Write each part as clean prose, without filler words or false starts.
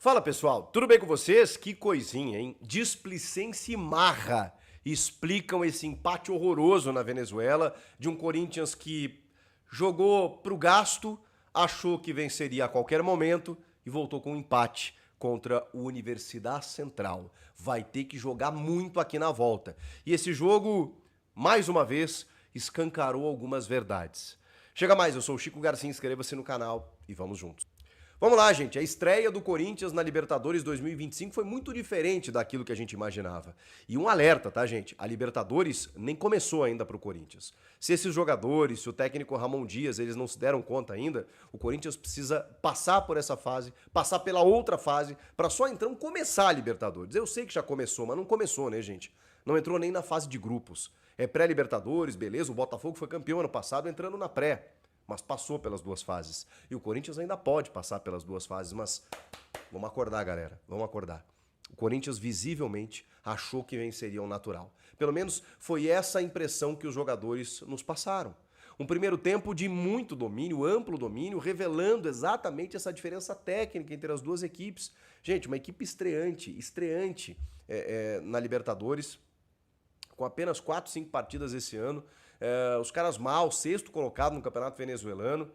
Fala pessoal, tudo bem com vocês? Que coisinha, hein? Displicência e marra explicam esse empate horroroso na Venezuela de um Corinthians que jogou pro gasto, achou que venceria a qualquer momento e voltou com um empate contra o Universidade Central. Vai ter que jogar muito aqui na volta. E esse jogo, mais uma vez, escancarou algumas verdades. Chega mais, eu sou o Chico Garcia, inscreva-se no canal e vamos juntos. Vamos lá, gente. A estreia do Corinthians na Libertadores 2025 foi muito diferente daquilo que a gente imaginava. E um alerta, tá, gente? A Libertadores nem começou ainda pro Corinthians. Se esses jogadores, se o técnico Ramon Dias, eles não se deram conta ainda, o Corinthians precisa passar por essa fase, passar pela outra fase, para só então começar a Libertadores. Eu sei que já começou, mas não começou, né, gente? Não entrou nem na fase de grupos. É pré-Libertadores, beleza, o Botafogo foi campeão ano passado entrando na pré. Mas passou pelas duas fases. E o Corinthians ainda pode passar pelas duas fases, mas vamos acordar, galera. Vamos acordar. O Corinthians visivelmente achou que venceria o natural. Pelo menos foi essa a impressão que os jogadores nos passaram. Um primeiro tempo de muito domínio, amplo domínio, revelando exatamente essa diferença técnica entre as duas equipes. Gente, uma equipe estreante na Libertadores, com apenas 4, 5 partidas esse ano. Os caras mal, sexto colocado no campeonato venezuelano.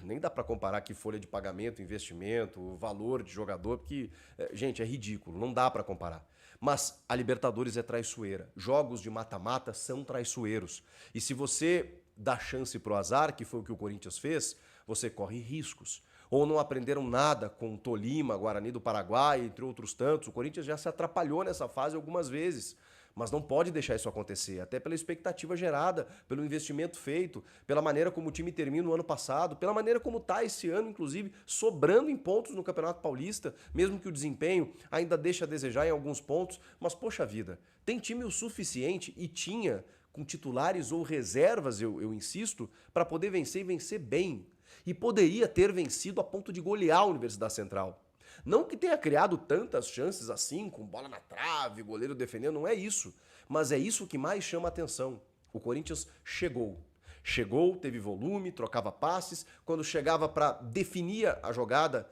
Nem dá para comparar aqui folha de pagamento, investimento, valor de jogador, porque, gente, é ridículo, não dá para comparar. Mas a Libertadores é traiçoeira. Jogos de mata-mata são traiçoeiros. E se você dá chance pro azar, que foi o que o Corinthians fez, você corre riscos. Ou não aprenderam nada com Tolima, Guarani do Paraguai, entre outros tantos. O Corinthians já se atrapalhou nessa fase algumas vezes. Mas não pode deixar isso acontecer, até pela expectativa gerada, pelo investimento feito, pela maneira como o time termina o ano passado, pela maneira como está esse ano, inclusive, sobrando em pontos no Campeonato Paulista, mesmo que o desempenho ainda deixe a desejar em alguns pontos. Mas, poxa vida, tem time o suficiente, e tinha, com titulares ou reservas, eu insisto, para poder vencer e vencer bem. E poderia ter vencido a ponto de golear a Universidade Central. Não que tenha criado tantas chances assim, com bola na trave, goleiro defendendo, não é isso. Mas é isso que mais chama a atenção. O Corinthians chegou. Chegou, teve volume, trocava passes. Quando chegava para definir a jogada,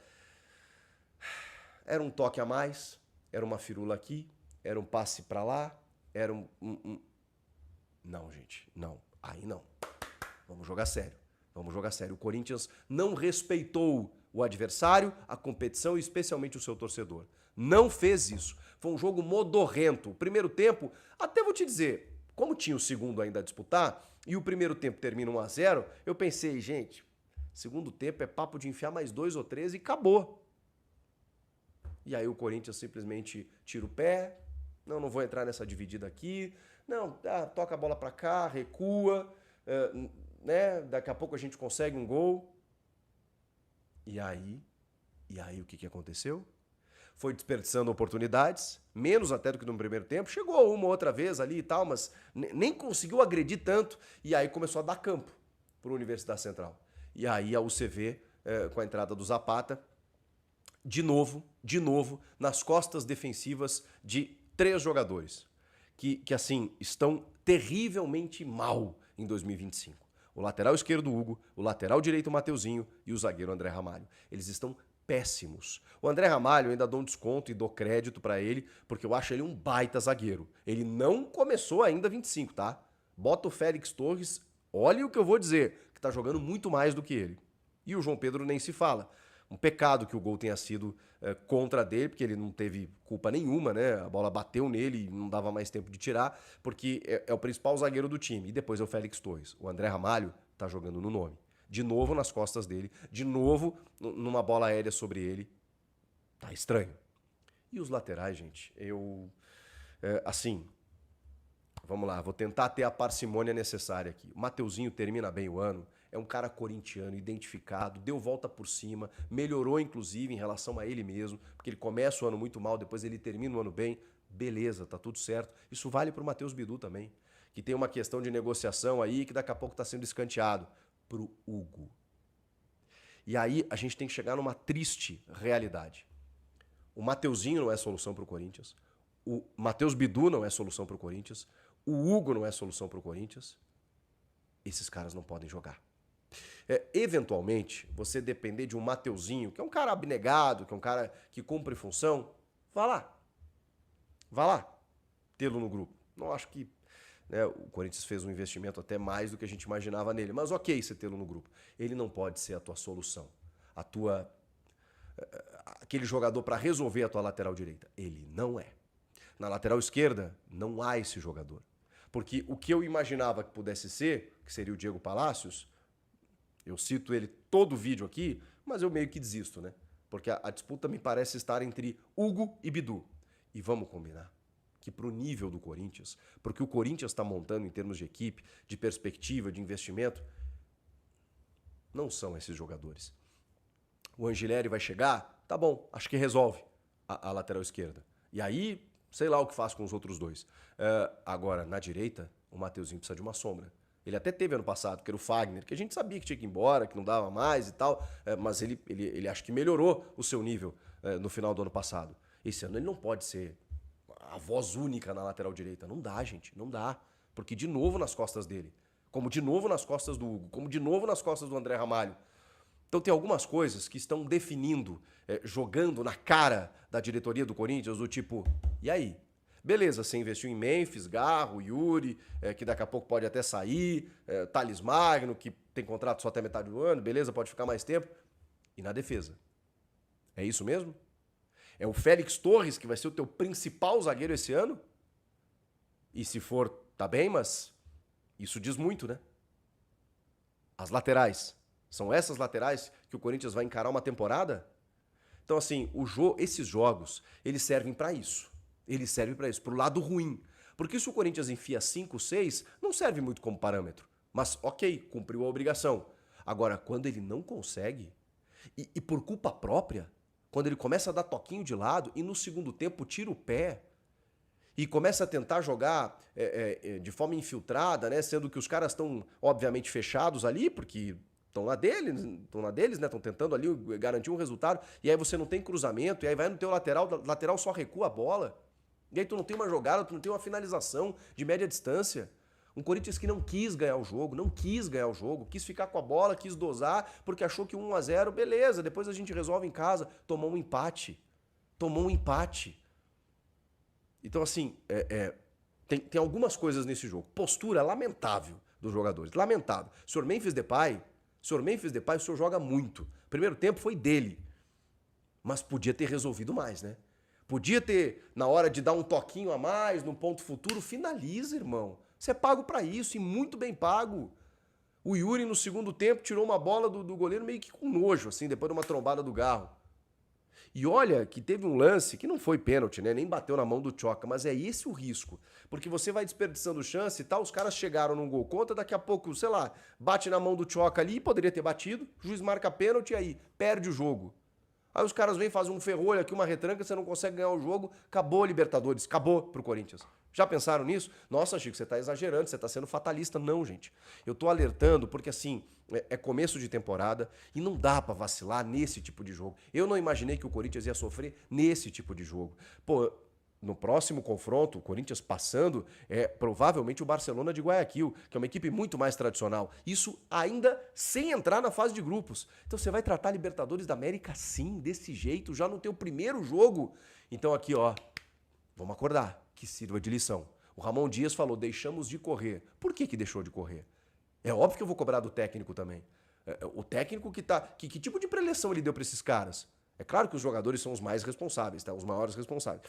era um toque a mais, era uma firula aqui, era um passe para lá, era Não, gente, não. Aí não. Vamos jogar sério. Vamos jogar sério. O Corinthians não respeitou o adversário, a competição e especialmente o seu torcedor. Não fez isso. Foi um jogo modorrento. O primeiro tempo, até vou te dizer, como tinha o segundo ainda a disputar, e o primeiro tempo termina 1-0, eu pensei, gente, segundo tempo é papo de enfiar mais 2 ou 3 e acabou. E aí o Corinthians simplesmente tira o pé, não vou entrar nessa dividida aqui, toca a bola pra cá, recua, daqui a pouco a gente consegue um gol. E aí o que aconteceu? Foi desperdiçando oportunidades, menos até do que no primeiro tempo. Chegou uma outra vez ali e tal, mas nem conseguiu agredir tanto. E aí começou a dar campo para a Universidade Central. E aí a UCV, com a entrada do Zapata, de novo, nas costas defensivas de 3 jogadores. Que assim, estão terrivelmente mal em 2025. O lateral esquerdo, Hugo, o lateral direito, Mateuzinho, e o zagueiro André Ramalho. Eles estão péssimos. O André Ramalho, eu ainda dou um desconto e dou crédito pra ele, porque eu acho ele um baita zagueiro. Ele não começou ainda 25, tá? Bota o Félix Torres, olha o que eu vou dizer, que tá jogando muito mais do que ele. E o João Pedro nem se fala. Um pecado que o gol tenha sido contra dele, porque ele não teve culpa nenhuma, né? A bola bateu nele e não dava mais tempo de tirar, porque é o principal zagueiro do time. E depois é o Félix Torres. O André Ramalho tá jogando no nome. De novo nas costas dele, de novo numa bola aérea sobre ele. Tá estranho. E os laterais, gente, assim, vamos lá, vou tentar ter a parcimônia necessária aqui. O Mateuzinho termina bem o ano, é um cara corintiano, identificado, deu volta por cima, melhorou inclusive em relação a ele mesmo, porque ele começa o ano muito mal, depois ele termina o ano bem, beleza, tá tudo certo. Isso vale pro Matheus Bidu também, que tem uma questão de negociação aí que daqui a pouco tá sendo escanteado. Pro Hugo. E aí a gente tem que chegar numa triste realidade. O Mateuzinho não é solução pro Corinthians, o Matheus Bidu não é solução pro Corinthians, o Hugo não é solução pro Corinthians. Esses caras não podem jogar. Eventualmente, você depender de um Mateuzinho, que é um cara abnegado, que é um cara que cumpre função, vá lá. Vá lá tê-lo no grupo. Não acho que, né, o Corinthians fez um investimento até mais do que a gente imaginava nele, mas ok você tê-lo no grupo. Ele não pode ser a tua solução, aquele jogador para resolver a tua lateral direita. Ele não é. Na lateral esquerda, não há esse jogador. Porque o que eu imaginava que pudesse ser, que seria o Diego Palacios, eu cito ele todo o vídeo aqui, mas eu meio que desisto, né? Porque a disputa me parece estar entre Hugo e Bidu. E vamos combinar que pro nível do Corinthians, porque o Corinthians está montando em termos de equipe, de perspectiva, de investimento, não são esses jogadores. O Angileri vai chegar, tá bom, acho que resolve a lateral esquerda. E aí, sei lá o que faz com os outros dois. Agora, na direita, o Mateuzinho precisa de uma sombra. Ele até teve ano passado, que era o Fagner, que a gente sabia que tinha que ir embora, que não dava mais e tal, mas ele acho que melhorou o seu nível no final do ano passado. Esse ano ele não pode ser a voz única na lateral direita. Não dá, gente, não dá. Porque de novo nas costas dele, como de novo nas costas do Hugo, como de novo nas costas do André Ramalho. Então tem algumas coisas que estão definindo, jogando na cara da diretoria do Corinthians, do tipo, e aí? Beleza, você investiu em Memphis, Garro, Yuri, que daqui a pouco pode até sair, Thales Magno, que tem contrato só até metade do ano, beleza, pode ficar mais tempo. E na defesa? É isso mesmo? É o Félix Torres que vai ser o teu principal zagueiro esse ano? E se for, tá bem, mas isso diz muito, né? As laterais. São essas laterais que o Corinthians vai encarar uma temporada? Então, assim, esses jogos, eles servem para isso. Eles servem para isso, pro lado ruim. Porque se o Corinthians enfia 5, 6, não serve muito como parâmetro. Mas, ok, cumpriu a obrigação. Agora, quando ele não consegue, e por culpa própria, quando ele começa a dar toquinho de lado e no segundo tempo tira o pé e começa a tentar jogar de forma infiltrada, né? Sendo que os caras estão, obviamente, fechados ali, porque estão na deles, né? Estão tentando ali garantir um resultado, e aí você não tem cruzamento, e aí vai no teu lateral, o lateral só recua a bola, e aí tu não tem uma jogada, tu não tem uma finalização de média distância. Um Corinthians que não quis ganhar o jogo, quis ficar com a bola, quis dosar, porque achou que 1-0, beleza, depois a gente resolve em casa, tomou um empate. Então, assim, tem algumas coisas nesse jogo. Postura lamentável dos jogadores, lamentável. O senhor Memphis Depay, o senhor joga muito. Primeiro tempo foi dele, mas podia ter resolvido mais, né? Podia ter, na hora de dar um toquinho a mais, no ponto futuro, finaliza, irmão. Você é pago pra isso, e muito bem pago. O Yuri, no segundo tempo, tirou uma bola do goleiro meio que com nojo, assim, depois de uma trombada do Garro. E olha que teve um lance que não foi pênalti, né? Nem bateu na mão do Tchoca, mas é esse o risco. Porque você vai desperdiçando chance e tal, os caras chegaram num gol contra, daqui a pouco, sei lá, bate na mão do Tchoca ali, poderia ter batido, o juiz marca pênalti e aí perde o jogo. Aí os caras vêm, fazem um ferrolho aqui, uma retranca, você não consegue ganhar o jogo, acabou a Libertadores, acabou pro Corinthians. Já pensaram nisso? Nossa, Chico, você tá exagerando, você tá sendo fatalista. Não, gente. Eu tô alertando porque, assim, é começo de temporada e não dá pra vacilar nesse tipo de jogo. Eu não imaginei que o Corinthians ia sofrer nesse tipo de jogo. Pô, no próximo confronto, o Corinthians passando, provavelmente o Barcelona de Guayaquil, que é uma equipe muito mais tradicional. Isso ainda sem entrar na fase de grupos. Então você vai tratar a Libertadores da América assim, desse jeito, já no teu primeiro jogo. Então aqui, ó, vamos acordar, que sirva de lição. O Ramon Dias falou, deixamos de correr. Por que deixou de correr? É óbvio que eu vou cobrar do técnico também. O técnico que tá... Que tipo de preleção ele deu pra esses caras? É claro que os jogadores são os mais responsáveis, tá? Os maiores responsáveis.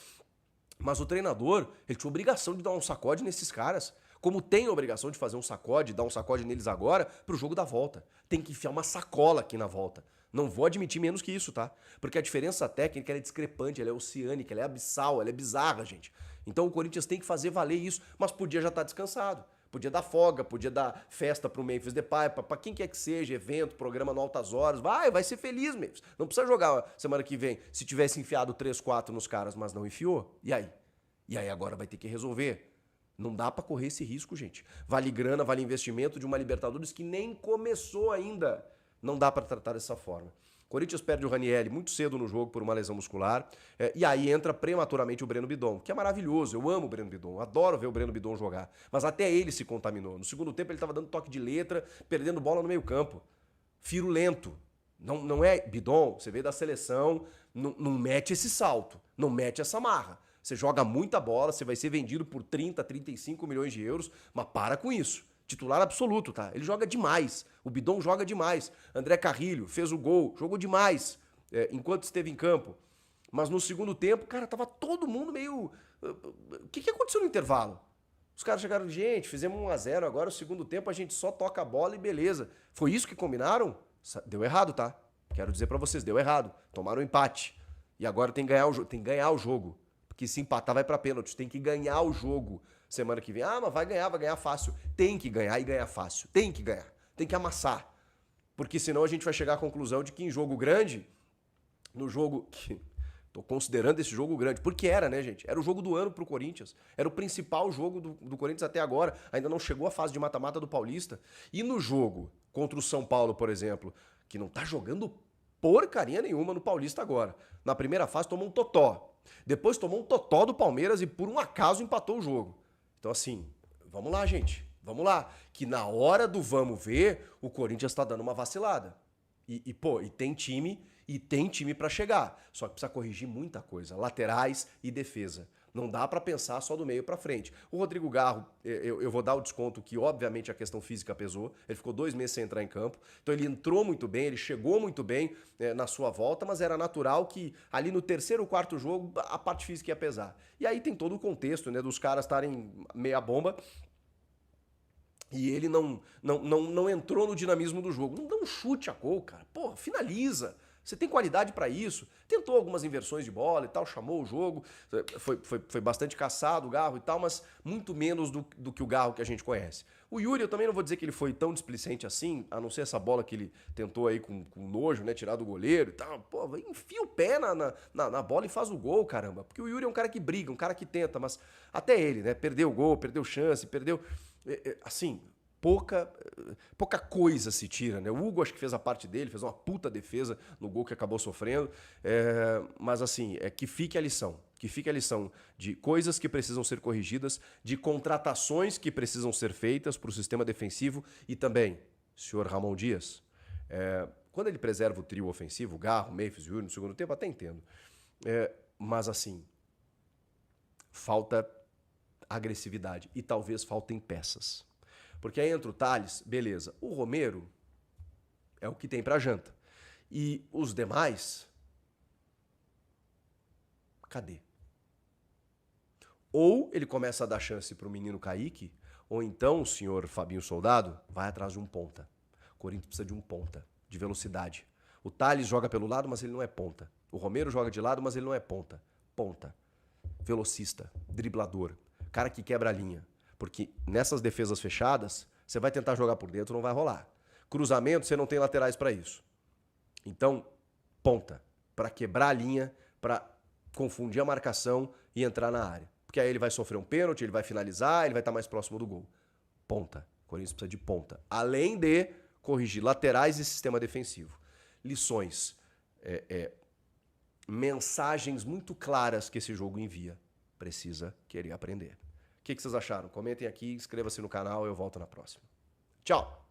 Mas o treinador, ele tinha obrigação de dar um sacode nesses caras. Como tem a obrigação de fazer um sacode, dar um sacode neles agora, pro jogo da volta. Tem que enfiar uma sacola aqui na volta. Não vou admitir menos que isso, tá? Porque a diferença técnica ela é discrepante, ela é oceânica, ela é abissal, ela é bizarra, gente. Então o Corinthians tem que fazer valer isso, mas podia já estar descansado. Podia dar folga, podia dar festa pro Memphis Depay, pra quem quer que seja, evento, programa no Altas Horas. Vai ser feliz, Memphis. Não precisa jogar semana que vem se tivesse enfiado 3, 4 nos caras, mas não enfiou. E aí? E aí agora vai ter que resolver. Não dá pra correr esse risco, gente. Vale grana, vale investimento de uma Libertadores que nem começou ainda. Não dá pra tratar dessa forma. Corinthians perde o Ranieri muito cedo no jogo por uma lesão muscular. E aí entra prematuramente o Breno Bidon, que é maravilhoso. Eu amo o Breno Bidon, adoro ver o Breno Bidon jogar. Mas até ele se contaminou. No segundo tempo ele estava dando toque de letra, perdendo bola no meio campo. firulento. Não é bidon, você veio da seleção, não mete esse salto, não mete essa marra. Você joga muita bola, você vai ser vendido por 30, 35 milhões de euros, mas para com isso. Titular absoluto, tá? Ele joga demais. O Bidon joga demais. André Carrilho fez o gol, jogou demais enquanto esteve em campo. Mas no segundo tempo, cara, tava todo mundo meio... O que aconteceu no intervalo? Os caras chegaram, gente, fizemos 1-0, agora o segundo tempo a gente só toca a bola e beleza. Foi isso que combinaram? Deu errado, tá? Quero dizer pra vocês, deu errado. Tomaram um empate. E agora tem que ganhar o jogo. Porque se empatar vai pra pênalti. Tem que ganhar o jogo semana que vem. Ah, mas vai ganhar fácil. Tem que ganhar e ganhar fácil. Tem que ganhar. Tem que amassar. Porque senão a gente vai chegar à conclusão de que em jogo grande, no jogo... Tô considerando esse jogo grande, porque era, né, gente? Era o jogo do ano pro Corinthians. Era o principal jogo do Corinthians até agora. Ainda não chegou a fase de mata-mata do Paulista. E no jogo contra o São Paulo, por exemplo, que não tá jogando porcaria nenhuma no Paulista agora. Na primeira fase tomou um totó. Depois tomou um totó do Palmeiras e por um acaso empatou o jogo. Então assim, vamos lá, gente. Vamos lá. Que na hora do vamos ver, o Corinthians tá dando uma vacilada. E tem time pra chegar. Só que precisa corrigir muita coisa, laterais e defesa. Não dá pra pensar só do meio pra frente. O Rodrigo Garro, eu vou dar o desconto que obviamente a questão física pesou. Ele ficou 2 meses sem entrar em campo. Então ele entrou muito bem, ele chegou muito bem na sua volta, mas era natural que ali no terceiro ou quarto jogo a parte física ia pesar. E aí tem todo o contexto, né, dos caras estarem meia bomba. E ele não entrou no dinamismo do jogo. Não dá um chute a gol, cara. Pô, finaliza. Você tem qualidade pra isso. Tentou algumas inversões de bola e tal, chamou o jogo. Foi bastante caçado o Garro e tal, mas muito menos do que o Garro que a gente conhece. O Yuri, eu também não vou dizer que ele foi tão displicente assim, a não ser essa bola que ele tentou aí com nojo, né, tirar do goleiro e tal. Pô, enfia o pé na bola e faz o gol, caramba. Porque o Yuri é um cara que briga, um cara que tenta, mas até ele, né, perdeu o gol, perdeu chance, perdeu... Assim, pouca coisa se tira, né? O Hugo acho que fez a parte dele, fez uma puta defesa no gol que acabou sofrendo. Mas assim, que fique a lição. Que fique a lição de coisas que precisam ser corrigidas, de contratações que precisam ser feitas para o sistema defensivo e também, senhor Ramon Dias, quando ele preserva o trio ofensivo, Garro, Memphis e Yuri no segundo tempo, até entendo. Mas assim, falta agressividade e talvez faltem peças. Porque aí entra o Thales, beleza. O Romero é o que tem pra janta. E os demais, cadê? Ou ele começa a dar chance pro menino Kaique, ou então o senhor Fabinho Soldado vai atrás de um ponta. O Corinthians precisa de um ponta, de velocidade. O Thales joga pelo lado, mas ele não é ponta. O Romero joga de lado, mas ele não é ponta. Ponta. Velocista, driblador. Cara que quebra a linha. Porque nessas defesas fechadas, você vai tentar jogar por dentro, não vai rolar. Cruzamento, você não tem laterais para isso. Então, ponta. Para quebrar a linha, para confundir a marcação e entrar na área. Porque aí ele vai sofrer um pênalti, ele vai finalizar, ele vai estar mais próximo do gol. Ponta. O Corinthians precisa de ponta. Além de corrigir laterais e sistema defensivo. Lições. Mensagens muito claras que esse jogo envia. Precisa querer aprender. O que vocês acharam? Comentem aqui, inscreva-se no canal, eu volto na próxima. Tchau!